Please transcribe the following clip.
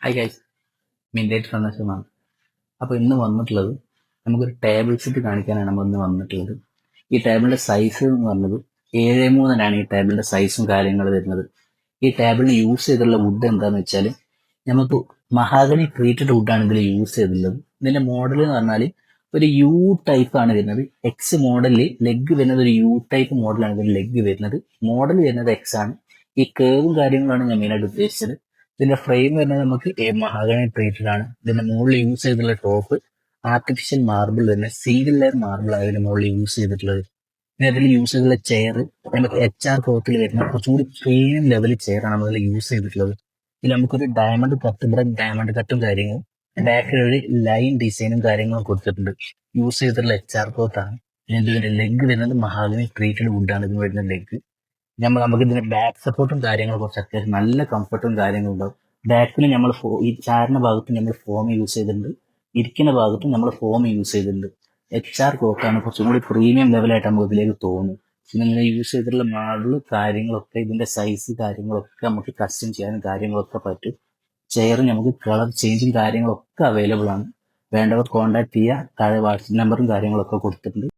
Hi guys, മിൻഡേറ്റ് ഫർണിച്ചറാണ്. അപ്പോൾ ഇന്ന് വന്നിട്ടുള്ളത് നമുക്കൊരു ടേബിൾ സെറ്റ് കാണിക്കാനാണ് നമ്മൾ ഇന്ന് വന്നിട്ടുള്ളത്. ഈ ടേബിളിന്റെ സൈസ് എന്ന് പറഞ്ഞത് 7:3 ഈ ടേബിളിന്റെ സൈസും കാര്യങ്ങളും വരുന്നത്. ഈ ടേബിളിന് യൂസ് ചെയ്തിട്ടുള്ള വുഡ് എന്താന്ന് വെച്ചാൽ നമുക്ക് മഹാഗണി ട്രീറ്റഡ് വുഡാണ് ഇതിൽ യൂസ് ചെയ്തിട്ടുള്ളത്. ഇതിന്റെ മോഡൽ എന്ന് പറഞ്ഞാൽ ഒരു യു ടൈപ്പ് ആണ് വരുന്നത്. എക്സ് മോഡലിൽ ലെഗ് വരുന്നത് ഒരു യു ടൈപ്പ് മോഡലാണ് ഇതിന്റെ ലെഗ് വരുന്നത്. മോഡൽ വരുന്നത് എക്സ് ആണ്. ഈ കേവും കാര്യങ്ങളാണ് ഞാൻ മെയിനായിട്ട് ഉദ്ദേശിച്ചത്. ഇതിന്റെ ഫ്രെയിം വരുന്നത് നമുക്ക് മഹാഗണി ട്രീറ്റഡ് ആണ്. ഇതിന്റെ മുകളിൽ യൂസ് ചെയ്തിട്ടുള്ള ടോപ്പ് ആർട്ടിഫിഷ്യൽ മാർബിൾ തന്നെ സിംഗിൾ ലെയർ മാർബിൾ ആണ് ഇതിന്റെ മുകളിൽ യൂസ് ചെയ്തിട്ടുള്ളത്. പിന്നെ അതിൽ യൂസ് ചെയ്തിട്ടുള്ള ചെയർ നമുക്ക് HR ക്ലോത്തിൽ വരുന്ന കുറച്ചുകൂടി പ്രീമിയം ലെവൽ ചെയർ ആണ് നമ്മൾ യൂസ് ചെയ്തിട്ടുള്ളത്. ഇതിൽ നമുക്കൊരു ഡയമണ്ട് കട്ട്, ഇവിടെ ഡയമണ്ട് കട്ടും കാര്യങ്ങളും ബാക്കിൽ ഒരു ലൈൻ ഡിസൈനും കാര്യങ്ങളും കൊടുത്തിട്ടുണ്ട്. യൂസ് ചെയ്തിട്ടുള്ള HR ക്ലോത്ത് ആണ്. ഇതിന്റെ ലെഗ് വരുന്നത് മഹാഗണി ട്രീറ്റഡ് വുഡാണ് ഇതിന് വരുന്ന ലെഗ്. നമുക്ക് ഇതിന്റെ ബാക്ക് സപ്പോർട്ടും കാര്യങ്ങളും കുറച്ച് അത്യാവശ്യം നല്ല കംഫർട്ടും കാര്യങ്ങളും ഉണ്ടാവും. ബാക്കിൽ നമ്മൾ ഈ ചാരുന്ന ഭാഗത്ത് നമ്മൾ ഫോം യൂസ് ചെയ്തിട്ടുണ്ട്, ഇരിക്കുന്ന ഭാഗത്തും നമ്മൾ ഫോം യൂസ് ചെയ്തിട്ടുണ്ട്. HR ക്ലോത്താണ് കുറച്ചും കൂടി പ്രീമിയം ലെവലായിട്ട് നമുക്ക് ഇതിലേക്ക് തോന്നും. പിന്നെ നിങ്ങൾ യൂസ് ചെയ്തിട്ടുള്ള മോഡൽ കാര്യങ്ങളൊക്കെ ഇതിന്റെ സൈസ് കാര്യങ്ങളൊക്കെ നമുക്ക് കസ്റ്റം ചെയ്യാനും കാര്യങ്ങളൊക്കെ പറ്റും. ചെയർ നമുക്ക് കളർ ചേഞ്ചും കാര്യങ്ങളൊക്കെ അവൈലബിൾ ആണ്. വേണ്ടവർ കോൺടാക്ട് ചെയ്യുക. താഴെ വാട്സപ്പ് നമ്പറും കാര്യങ്ങളൊക്കെ കൊടുത്തിട്ടുണ്ട്.